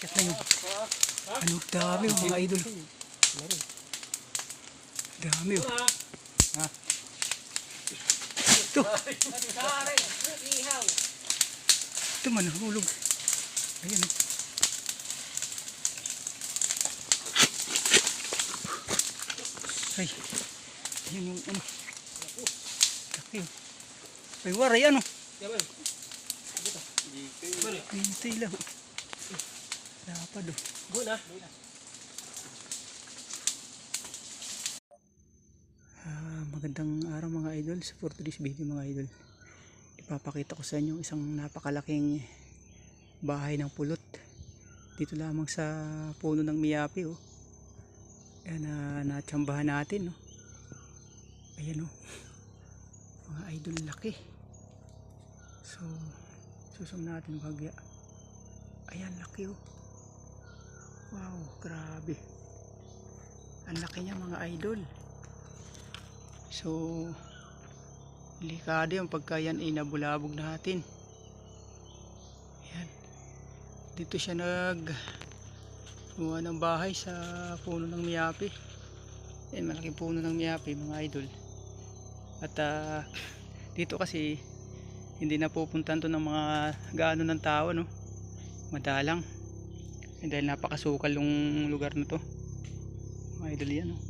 Kat na yung ano, dami oh, mga idol. Dami oh. Ha? Ito. Ito man, hulog. Ayan oh. Ay, ayan yung ano. Laki oh. Ay, waray ano. Hintay lang. Lapad oh. Magandang araw mga idol. So for today's video mga idol, ipapakita ko sa inyo isang napakalaking bahay ng pulot dito lamang sa puno ng miyapi oh. Ayan, natsambahan natin oh. Ayan oh, mga idol, laki. So susum natin bagya. Ayan, laki oh. Wow, grabe, ang laki niya mga idol. So delikado yung pagka yan ay nabulabog natin. Ayan, dito siya gumawa ng bahay sa puno ng miyapi. Ayan, malaking puno ng miyapi mga idol. At dito kasi hindi napupuntan to ng mga gaano ng tao no, madalang. Dahil napakasukal yung lugar na to mga idol. Yan oh.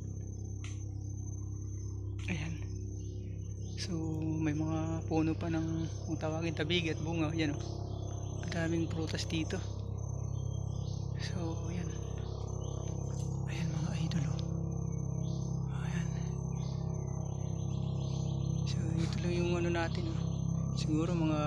Ayan, so may mga puno pa ng kung tawagin tabigi at bunga. Yan oh, daming prutas dito. So ayan, ayan mga idol oh. Ayan, so ito lang yung ano natin oh. Siguro mga